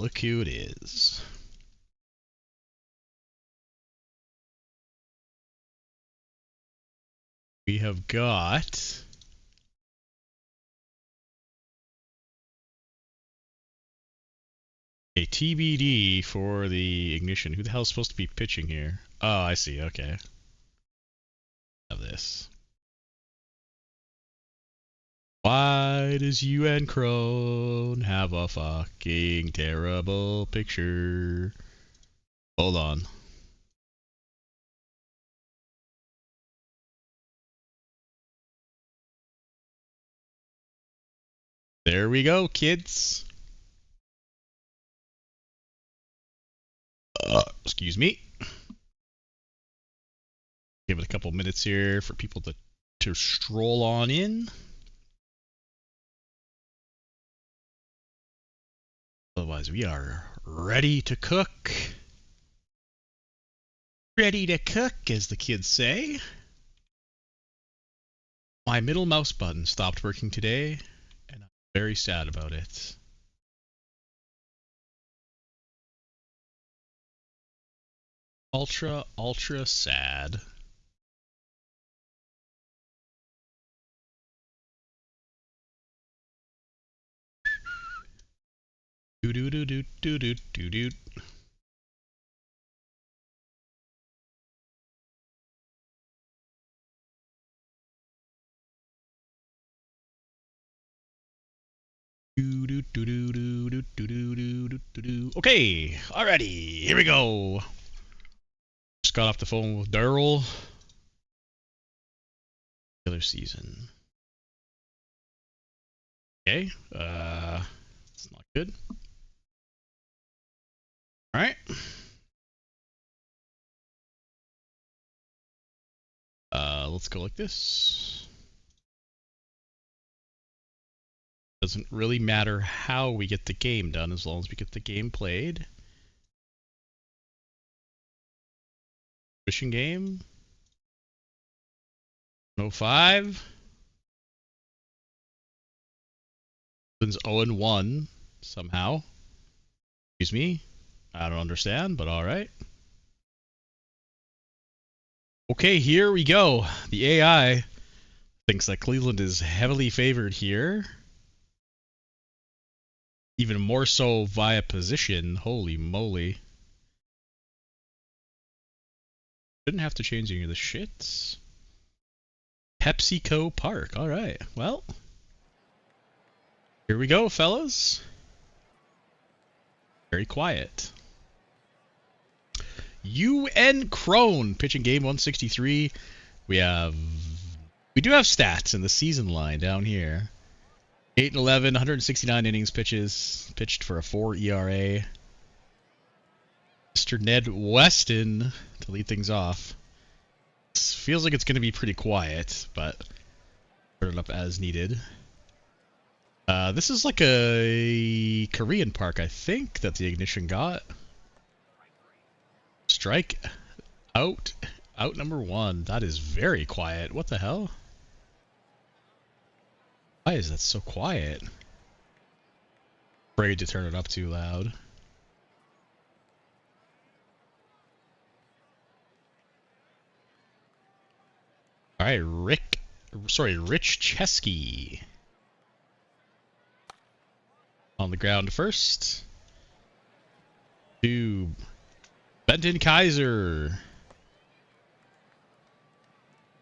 look who it is. We have got a TBD for the ignition. Who the hell is supposed to be pitching here? Oh, I see. Okay. Of this. Why does UN Crone have a fucking terrible picture? Hold on. There we go, kids. Excuse me. Give it a couple minutes here for people to stroll on in. Otherwise, we are ready to cook. Ready to cook, as the kids say. My middle mouse button stopped working today, and I'm very sad about it. Ultra, ultra sad. Do do do do do do do do. Okay, alrighty, here we go. Just got off the phone with Daryl. Killer season. Okay, it's not good. Alright. Let's go like this. Doesn't really matter how we get the game done as long as we get the game played. Fishing game. 105. It's 0-1 somehow. Excuse me. I don't understand, but alright. Okay, here we go. The AI thinks that Cleveland is heavily favored here. Even more so via position. Holy moly. Didn't have to change any of the shits. PepsiCo Park. Alright, well. Here we go, fellas. Very quiet. UN Crone pitching game 163. We do have stats in the season line down here. 8-11, 169 innings pitched for a 4 ERA. Mr. Ned Weston to lead things off. This feels like it's going to be pretty quiet, but turn it up as needed. This is like a Korean park, I think, that the ignition got. Strike out number 1. That is very quiet. What the hell? Why is that so quiet? Afraid to turn it up too loud. Alright, Rich Chesky. On the ground first. To Benton Kaiser.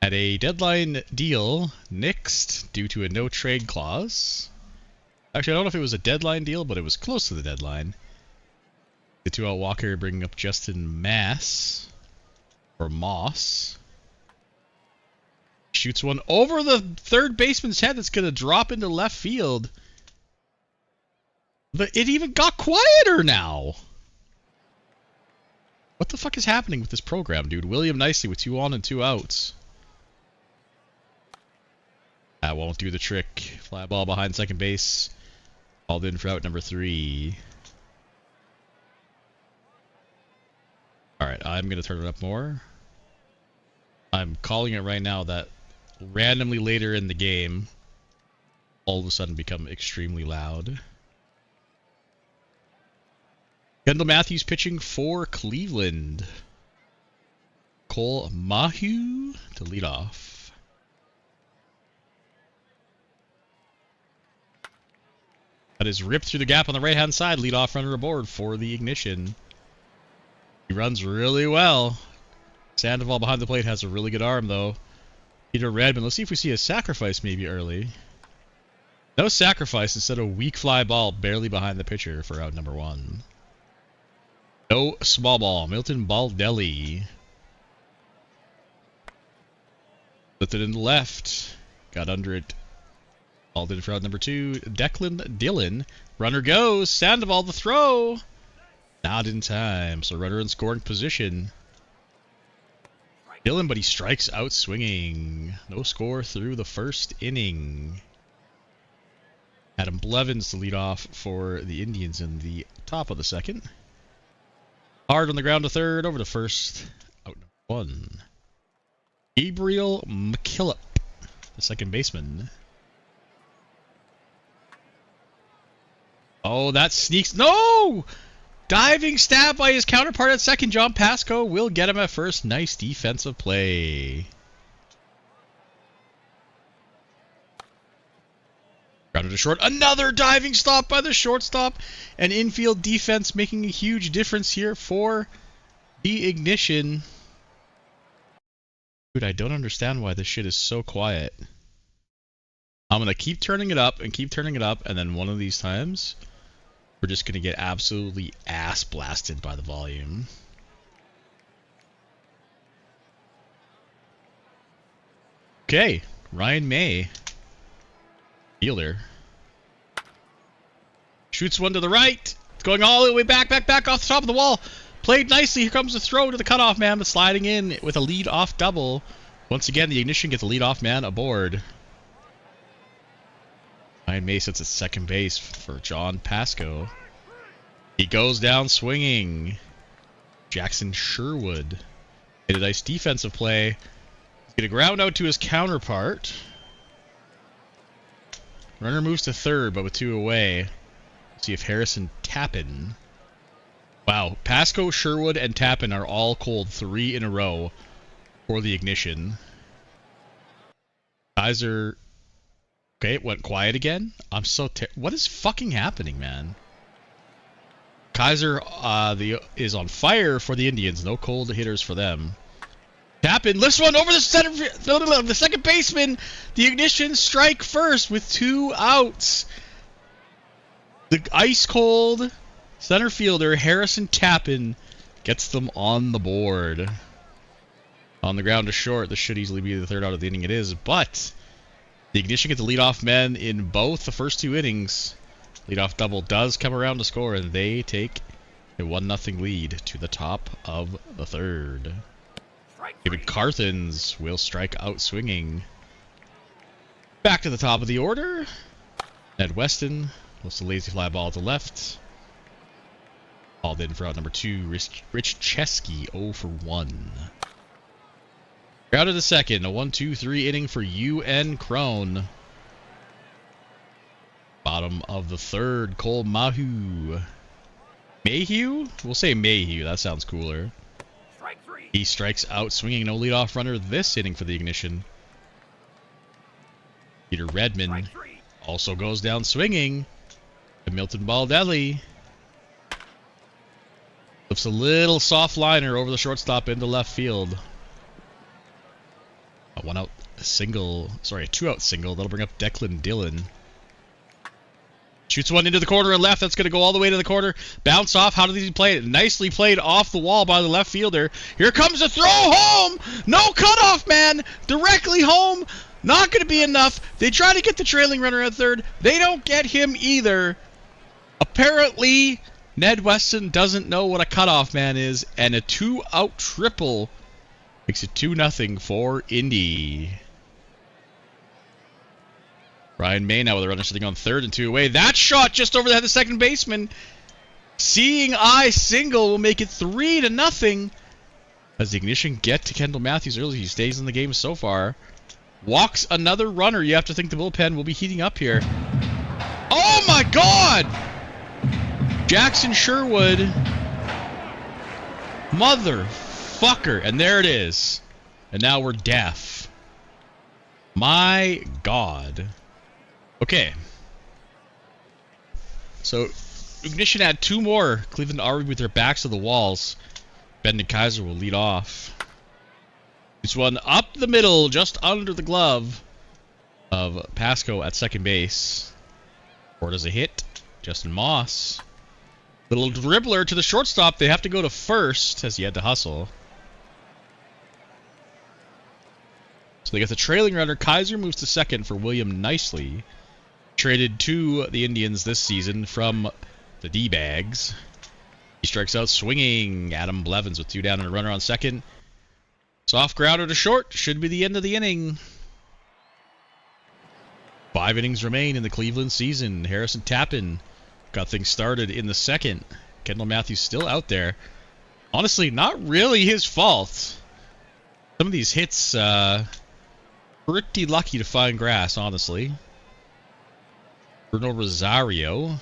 Had a deadline deal nixed due to a no trade clause. Actually, I don't know if it was a deadline deal, but it was close to the deadline. The 2-out Walker bringing up Justin Moss. Shoots one over the third baseman's head that's going to drop into left field. But it even got quieter now. What the fuck is happening with this program, dude? William Nicely with 2 on and 2 outs. That won't do the trick. Fly ball behind second base. Called in for out number 3. Alright, I'm going to turn it up more. I'm calling it right now that randomly later in the game, all of a sudden become extremely loud. Kendall Matthews pitching for Cleveland. Cole Mahu to lead off. That is ripped through the gap on the right-hand side. Leadoff runner aboard for the Ignition. He runs really well. Sandoval behind the plate has a really good arm, though. Peter Redmond. Let's see if we see a sacrifice maybe early. No sacrifice, instead of weak fly ball barely behind the pitcher for out number 1. No small ball. Milton Baldelli. Lifted in the left. Got under it. Balled in for out number 2. Declan Dillon. Runner goes. Sandoval the throw. Not in time. So runner in scoring position. Dillon, but he strikes out swinging. No score through the first inning. Adam Blevins to lead off for the Indians in the top of the second. Hard on the ground to third, over to first, out number 1. Gabriel McKillop, the second baseman. Oh, that sneaks. No! Diving stab by his counterpart at second. John Pasco will get him at first. Nice defensive play. Grounded to short. Another diving stop by the shortstop. And infield defense making a huge difference here for the Ignition. Dude, I don't understand why this shit is so quiet. I'm going to keep turning it up and keep turning it up. And then one of these times, we're just going to get absolutely ass blasted by the volume. Okay, Ryan May. Fielder. Shoots one to the right. It's going all the way back off the top of the wall. Played nicely. Here comes the throw to the cutoff man, but sliding in with a lead-off double. Once again, the Ignition gets a lead-off man aboard. Ryan May sits at second base for John Pasco. He goes down swinging. Jackson Sherwood made a nice defensive play. He's going to ground out to his counterpart. Runner moves to third, but with 2 away. Let's see if Harrison Tappan. Wow, Pasco, Sherwood, and Tappan are all cold 3 in a row for the Ignition. Kaiser. Okay, it went quiet again. I'm so what is fucking happening, man? Kaiser is on fire for the Indians. No cold hitters for them. Tappan lifts one over the center, the second baseman. The Ignition strike first with 2 outs. The ice cold center fielder Harrison Tappan gets them on the board. On the ground to short. This should easily be the third out of the inning. It is, but the Ignition get the leadoff men in both the first 2 innings. Leadoff double does come around to score, and they take a 1-0 lead to the top of the third. David Carthens will strike out swinging. Back to the top of the order. Ned Weston lifts a lazy fly ball to left. Called in for out number 2. Rich Chesky 0 for 1. Grounded to second. A 1-2-3 inning for UN Crone. Bottom of the third. Cole Mahu. Mayhew? We'll say Mayhew. That sounds cooler. He strikes out swinging. No leadoff runner this inning for the Ignition. Peter Redmond also goes down swinging. To Milton Baldelli. Lifts a little soft liner over the shortstop into left field. A 1-out single. Sorry, a 2-out single. That'll bring up Declan Dillon. Shoots one into the corner and left. That's going to go all the way to the corner. Bounce off. How did he play it? Nicely played off the wall by the left fielder. Here comes the throw home. No cutoff, man. Directly home. Not going to be enough. They try to get the trailing runner at third. They don't get him either. Apparently, Ned Weston doesn't know what a cutoff man is. And a 2-out triple makes it 2-0 for Indy. Ryan May now with a runner sitting on third and 2 away. That shot just over the head of the second baseman. Seeing eye single will make it 3-0. As the Ignition get to Kendall Matthews early. He stays in the game so far. Walks another runner. You have to think the bullpen will be heating up here. Oh my God! Jackson Sherwood Motherfucker. And there it is. And now we're deaf. My God. Okay. So, Ignition had 2 more. Cleveland already with their backs to the walls. Ben and Kaiser will lead off. This one up the middle, just under the glove of Pasco at second base. Or does a hit. Justin Moss. Little dribbler to the shortstop. They have to go to first as he had to hustle. So they get the trailing runner. Kaiser moves to second for William Nicely. Traded to the Indians this season from the D-Bags. He strikes out swinging. Adam Blevins with 2 down and a runner on second. Soft grounder to short. Should be the end of the inning. 5 innings remain in the Cleveland season. Harrison Tappan got things started in the second. Kendall Matthews still out there. Honestly, not really his fault. Some of these hits, pretty lucky to find grass, honestly. Bruno Rosario.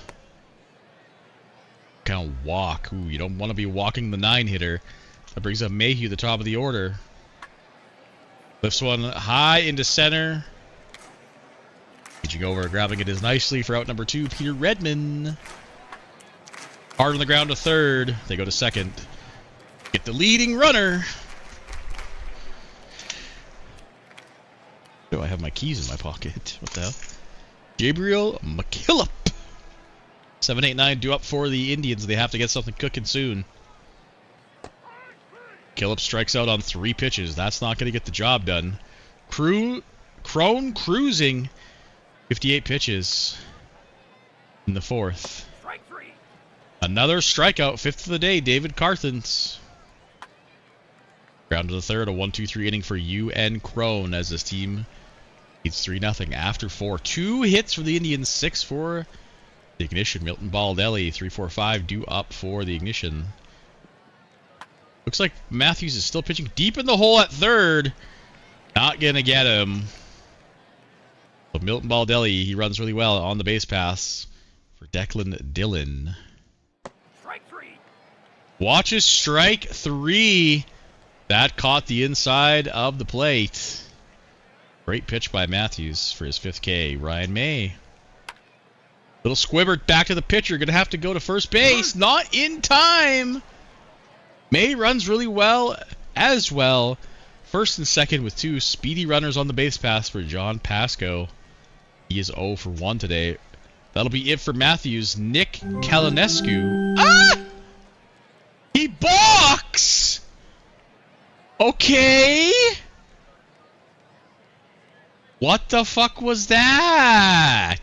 Kind of walk. Ooh, you don't want to be walking the 9-hitter. That brings up Mayhew, the top of the order. Lifts one high into center. Reaching over, grabbing it as nicely for out number 2, Peter Redman. Hard on the ground to third. They go to second. Get the leading runner. Oh, I have my keys in my pocket. What the hell? Gabriel McKillop. 7-8-9 due up for the Indians. They have to get something cooking soon. McKillop strikes out on 3 pitches. That's not going to get the job done. Crone cruising. 58 pitches in the 4th. Another strikeout, 5th of the day, David Carthens. Ground to the third, a 1-2-3 inning for UN Crone as this team leads 3-0 after 4. 2 hits for the Indians, 6 for the Ignition. Milton Baldelli, 3-4-5 due up for the Ignition. Looks like Matthews is still pitching deep in the hole at third. Not going to get him. But Milton Baldelli, he runs really well on the base pass for Declan Dillon. Strike 3. Watches strike 3. That caught the inside of the plate. Great pitch by Matthews for his 5th K. Ryan May. Little squibbert back to the pitcher. Going to have to go to first base. Not in time. May runs really well as well. First and second with 2 speedy runners on the base pass for John Pasco. He is 0 for 1 today. That'll be it for Matthews. Nick Kalinescu. Ah! He balks! Okay. What the fuck was that?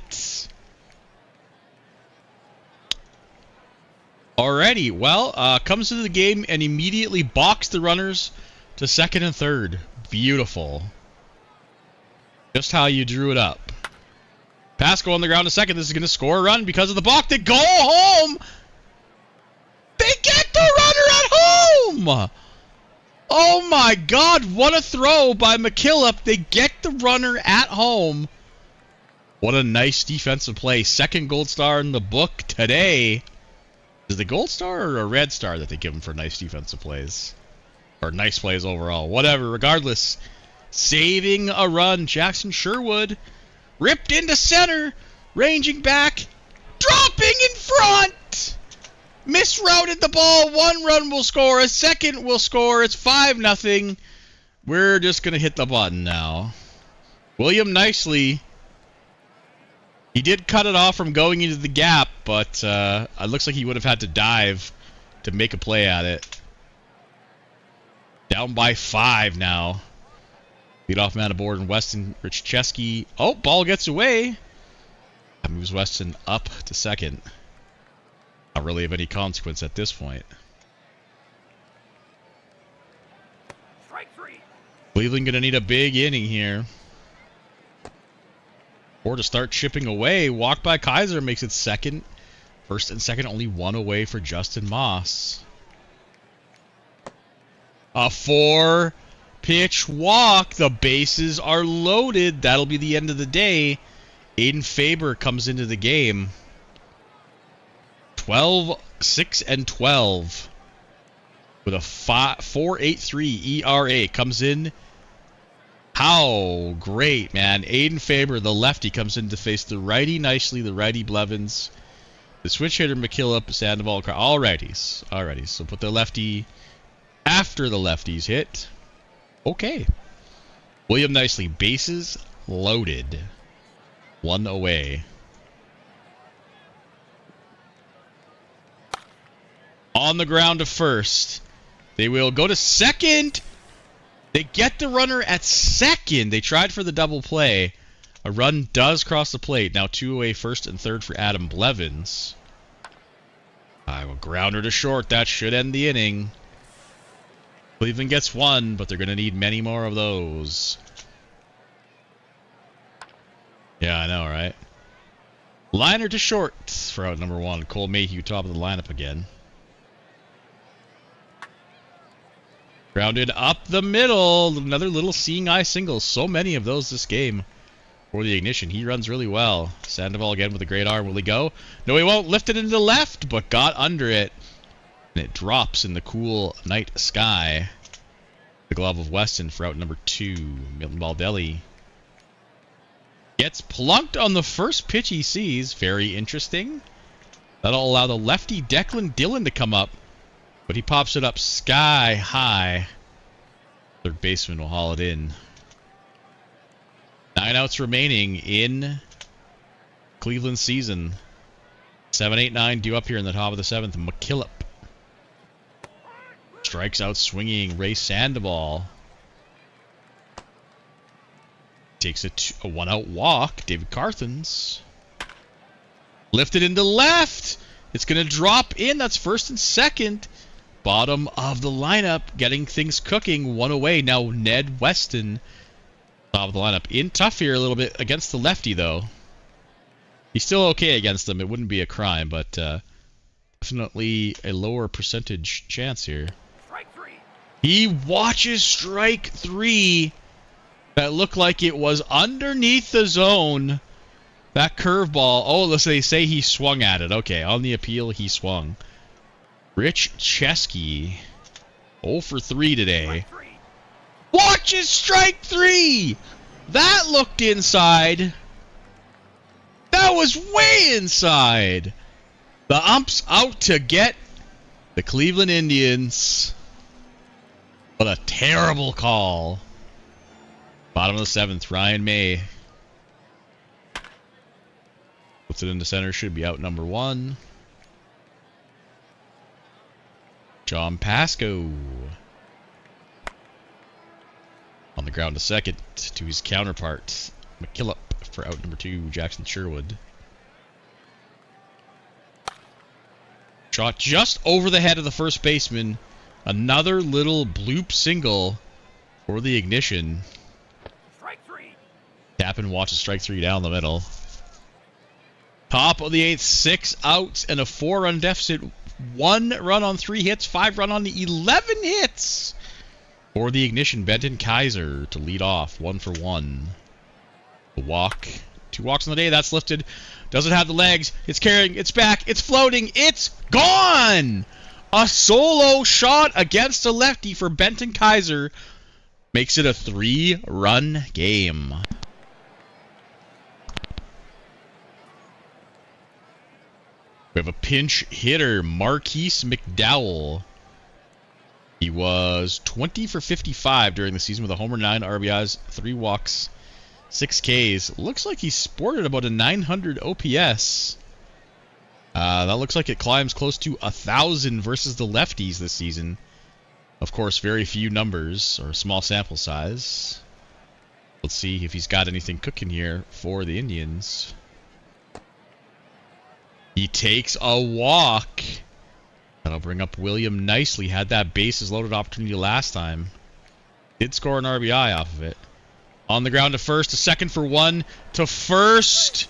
Alrighty, well, comes into the game and immediately balks the runners to second and third. Beautiful. Just how you drew it up. Pasco on the ground to second. This is going to score a run because of the balk. They go home. They get the runner at home. Oh my God, what a throw by McKillop. They get the runner at home. What a nice defensive play. Second gold star in the book today. Is it a gold star or a red star that they give him for nice defensive plays? Or nice plays overall. Whatever, regardless. Saving a run. Jackson Sherwood ripped into center. Ranging back. Dropping in front. Misrouted the ball. 1 run will score. A second will score. It's 5-0. We're just going to hit the button now. William Nicely. He did cut it off from going into the gap, but it looks like he would have had to dive to make a play at it. Down by 5 now. Leadoff man aboard and Weston Richcheski. Oh, ball gets away. That moves Weston up to second. Not really of any consequence at this point. Strike 3. Cleveland going to need a big inning here. Or to start chipping away. Walk by Kaiser makes it second. First and second, only 1 away for Justin Moss. A 4-pitch walk. The bases are loaded. That'll be the end of the day. Aiden Faber comes into the game. 6 and 12. with a 4.83 ERA. Comes in. How great, man. Aiden Faber, the lefty, comes in to face the righty nicely, the righty Blevins. The switch hitter, McKillop, Sandoval, all righties. All righties. So put the lefty after the lefties hit. Okay. William Nicely, bases loaded. 1 away. On the ground to first. They will go to second. They get the runner at second. They tried for the double play. A run does cross the plate. Now 2 away, first and third for Adam Blevins. I will grounder to short. That should end the inning. Cleveland gets 1, but they're going to need many more of those. Yeah, I know, right? Liner to short for out number 1. Cole Mayhew, top of the lineup again. Grounded up the middle. Another little seeing eye single. So many of those this game for the Ignition. He runs really well. Sandoval again with a great arm. Will he go? No, he won't. Lift it into the left, but got under it. And it drops in the cool night sky. The glove of Weston for out number 2. Milton Baldelli gets plunked on the first pitch he sees. Very interesting. That'll allow the lefty Declan Dillon to come up. But he pops it up sky high. Third baseman will haul it in. 9 outs remaining in Cleveland season. 7, 8, 9 due up here in the top of the 7th. McKillop strikes out swinging Ray Sandoval. Takes a 1-out walk. David Carthens. Lifted into left. It's going to drop in. That's first and second. Bottom of the lineup, getting things cooking. 1 away. Now Ned Weston, top of the lineup. In tough here a little bit against the lefty, though. He's still okay against them. It wouldn't be a crime, but definitely a lower percentage chance here. Strike 3. He watches strike 3. That looked like it was underneath the zone. That curveball. Oh, let's say he swung at it. Okay, on the appeal, he swung. Rich Chesky, 0 for 3 today. Watches strike 3! That looked inside. That was way inside. The ump's out to get the Cleveland Indians. What a terrible call. Bottom of the 7th, Ryan May. Puts it into center, should be out number 1. John Pasco. On the ground to second to his counterpart, McKillop for out number 2, Jackson Sherwood. Shot just over the head of the first baseman. Another little bloop single for the Ignition. Strike 3. Tappan watches strike 3 down the middle. Top of the 8th, 6 outs and a 4-run deficit. 1 run on 3 hits, 5 run on the 11 hits. For the Ignition, Benton Kaiser to lead off, 1 for 1. A walk, 2 walks on the day, that's lifted. Doesn't have the legs, it's carrying, it's back, it's floating, it's gone! A solo shot against a lefty for Benton Kaiser makes it a 3-run game. We have a pinch hitter, Marquise McDowell. He was 20 for 55 during the season with a homer, 9 RBIs, 3 walks, 6 Ks. Looks like he sported about a 900 OPS. That looks like it climbs close to 1,000 versus the lefties this season. Of course, very few numbers or small sample size. Let's see if he's got anything cooking here for the Indians. He takes a walk. That'll bring up William Nicely. Had that bases loaded opportunity last time. Did score an RBI off of it. On the ground to first. A second for 1 to first.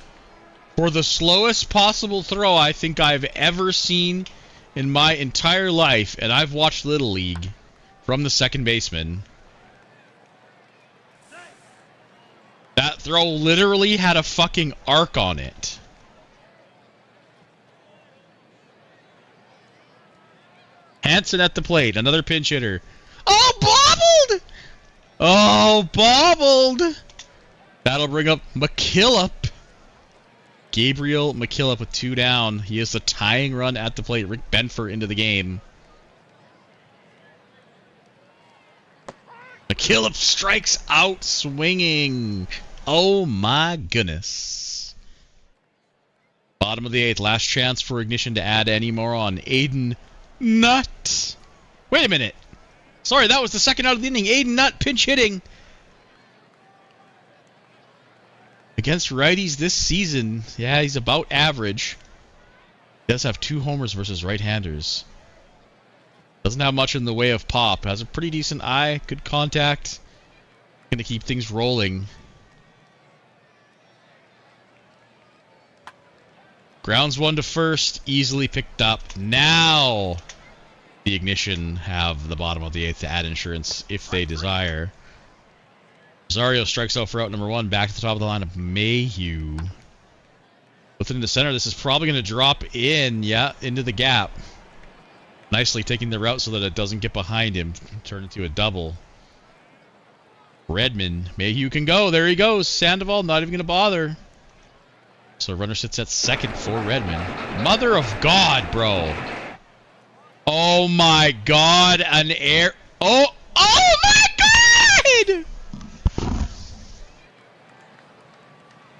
For the slowest possible throw I think I've ever seen in my entire life. And I've watched Little League from the second baseman. That throw literally had a fucking arc on it. Hansen at the plate. Another pinch hitter. Oh, bobbled! Oh, bobbled! That'll bring up McKillop. Gabriel McKillop with 2 down. He has the tying run at the plate. Rick Benfer into the game. McKillop strikes out swinging. Oh my goodness. Bottom of the 8th. Last chance for Ignition to add any more on. Aiden Nutt. Wait a minute. Sorry, that was the second out of the inning. Aiden Nutt pinch hitting. Against righties this season, yeah, he's about average. He does have 2 homers versus right-handers. Doesn't have much in the way of pop. Has a pretty decent eye, good contact. Gonna keep things rolling. Grounds 1 to first, easily picked up. Now the Ignition have the bottom of the 8th to add insurance if they desire. Rosario strikes out for out number 1. Back to the top of the lineup. Mayhew. Within the center, this is probably going to drop in. Yeah, into the gap. Nicely taking the route so that it doesn't get behind him. Turn into a double. Redmond. Mayhew can go. There he goes. Sandoval not even going to bother. So runner sits at second for Redmond. Mother of God, bro. Oh my God. An air. Oh my God!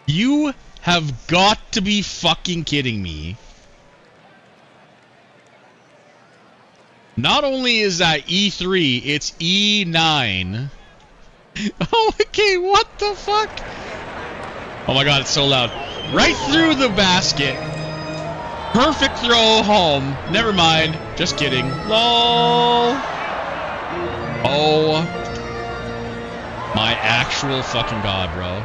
You have got to be fucking kidding me. Not only is that E3, it's E9. Oh, okay, what the fuck? Oh my God, it's so loud. Right through the basket. Perfect throw home. Never mind. Just kidding. Lol. Oh. My actual fucking God, bro.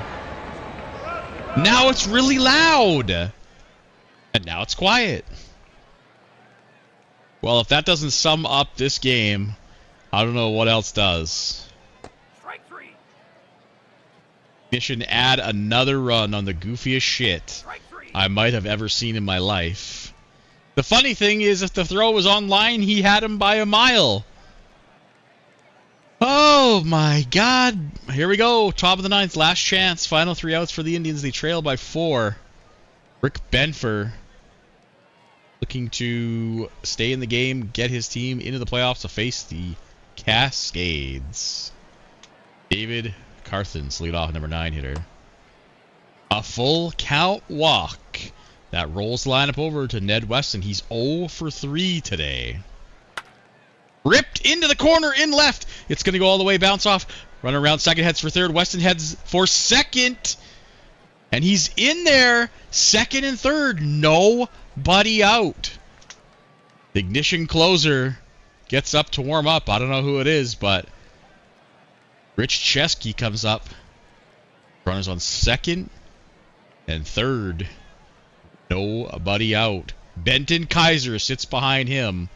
Now it's really loud. And now it's quiet. Well, if that doesn't sum up this game, I don't know what else does. Strike 3. Mission add another run on the goofiest shit I might have ever seen in my life. The funny thing is, if the throw was online, he had him by a mile. Oh my God. Here we go. Top of the 9th. Last chance. Final 3 outs for the Indians. They trail by 4. Rick Benfer looking to stay in the game, get his team into the playoffs to face the Cascades. David Carthens lead off number 9 hitter. A full count walk. That rolls the lineup over to Ned Weston. He's 0 for 3 today. Ripped into the corner in left. It's going to go all the way, bounce off. Run around second, heads for third. Weston heads for second. And he's in there. Second and third. Nobody out. The Ignition closer gets up to warm up. I don't know who it is, but Rich Chesky comes up. Runners on second and third. Nobody out. Benton Kaiser sits behind him.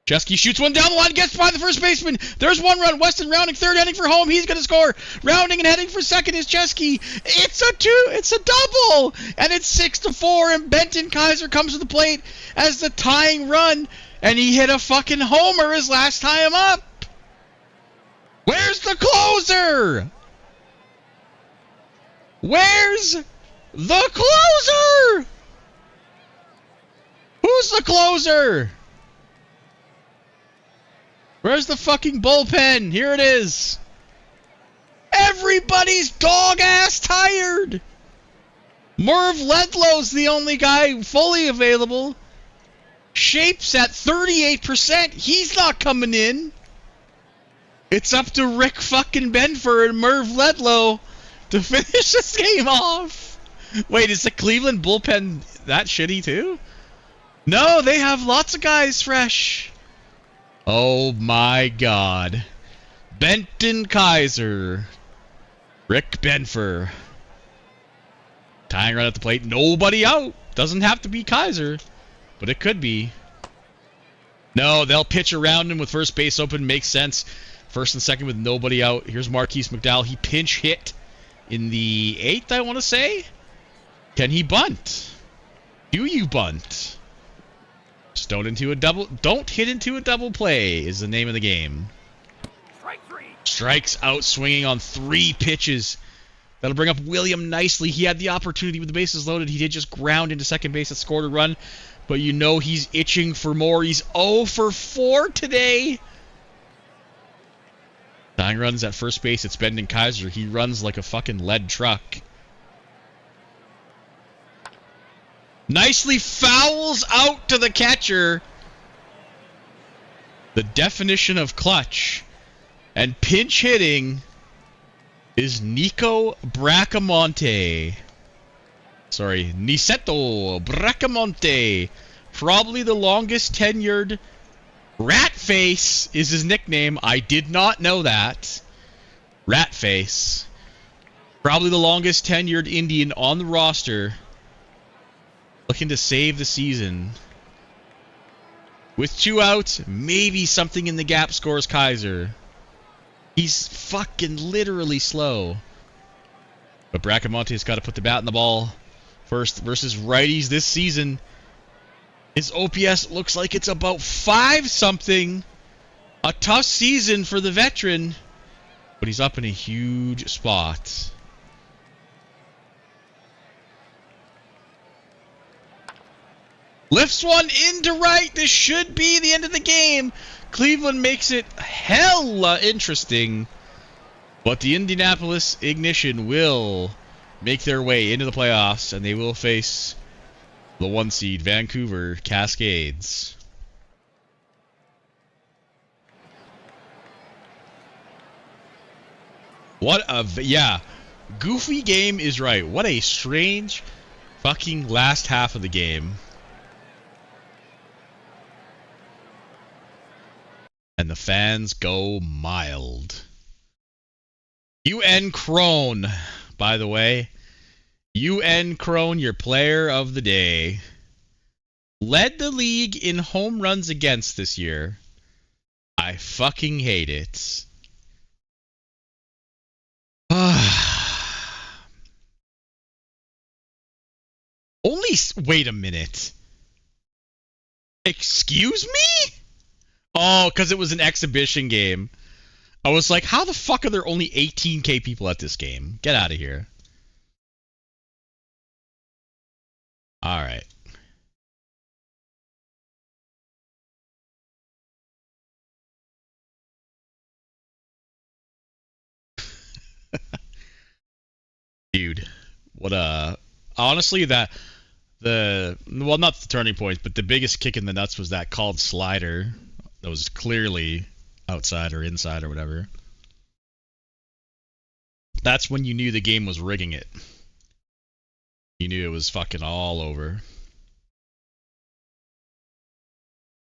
Chesky shoots one down the line, gets by the first baseman. There's one run. Weston rounding third, heading for home. He's going to score. Rounding and heading for second is Chesky. It's a double. And it's 6-4, and Benton Kaiser comes to the plate as the tying run. And he hit a fucking homer his last time up. Where's the closer? Where's the closer? Who's the closer? Where's the fucking bullpen? Here it is. Everybody's dog-ass tired. Merv Ledlow's the only guy fully available. Shape's at 38%. He's not coming in. It's up to Rick fucking Benfer and Merv Ledlow to finish this game off. Wait, is the Cleveland bullpen that shitty too? No, they have lots of guys fresh. Oh my God. Benton Kaiser. Rick Benfer. Tying run at the plate. Nobody out. Doesn't have to be Kaiser, but it could be. No, they'll pitch around him with first base open. Makes sense. First and second with nobody out. Here's Marquise McDowell. He pinch hit in the 8th, I want to say. Can he bunt? Do you bunt? Just don't hit into a double play is the name of the game. Strike 3. Strikes out swinging on 3 pitches. That'll bring up William nicely. He had the opportunity with the bases loaded. He did just ground into second base and scored a run. But you know he's itching for more. He's 0 for 4 today. Tying runs at first base. It's Bendon Kaiser. He runs like a fucking lead truck. Nicely fouls out to the catcher. The definition of clutch and pinch hitting is Nico Bracamonte. Sorry, Niceto Bracamonte. Probably the longest tenured. Ratface is his nickname. I did not know that. Ratface. Probably the longest tenured Indian on the roster. Looking to save the season. With 2 outs, maybe something in the gap scores Kaiser. He's fucking literally slow. But Bracamonte's got to put the bat in the ball first versus righties this season. His OPS looks like it's about 5-something. A tough season for the veteran. But he's up in a huge spot. Lifts one into right. This should be the end of the game. Cleveland makes it hella interesting. But the Indianapolis Ignition will make their way into the playoffs, and they will face the 1 seed Vancouver Cascades. Yeah, Goofy game is right. What a strange fucking last half of the game. And the fans go mild. UN Crone, by the way. UN Crone, your player of the day. Led the league in home runs against this year. I fucking hate it. Wait a minute. Excuse me? Oh, because it was an exhibition game. I was like, how the fuck are there only 18k people at this game? Get out of here. Alright. Dude. Honestly, well, not the turning point, but the biggest kick in the nuts was that called slider. That was clearly outside or inside or whatever. That's when you knew the game was rigging it. You knew it was fucking all over.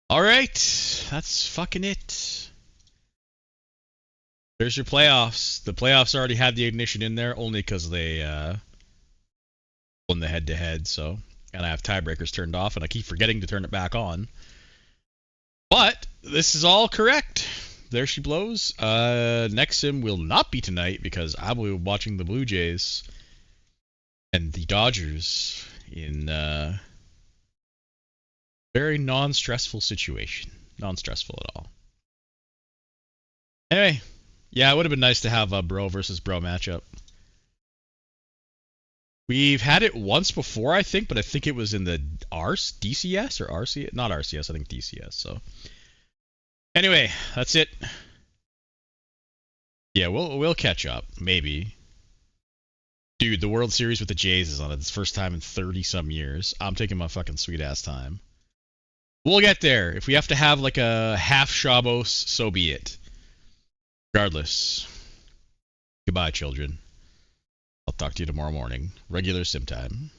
Alright, that's fucking it. There's your playoffs. The playoffs already had the Ignition in there, only because they won the head-to-head, so... And I have tiebreakers turned off, and I keep forgetting to turn it back on. But this is all correct. There she blows. Next sim will not be tonight because I will be watching the Blue Jays and the Dodgers in very non-stressful situation. Non-stressful at all. Anyway, yeah, it would have been nice to have a bro versus bro matchup. We've had it once before, I think, but I think it was in the DCS or RCS? Not RCS, I think DCS, so... Anyway, that's it. Yeah, we'll catch up, maybe. Dude, the World Series with the Jays is on it. It's the first time in 30-some years. I'm taking my fucking sweet-ass time. We'll get there. If we have to have, like, a half Shabos, so be it. Regardless. Goodbye, children. I'll talk to you tomorrow morning. Regular sim time.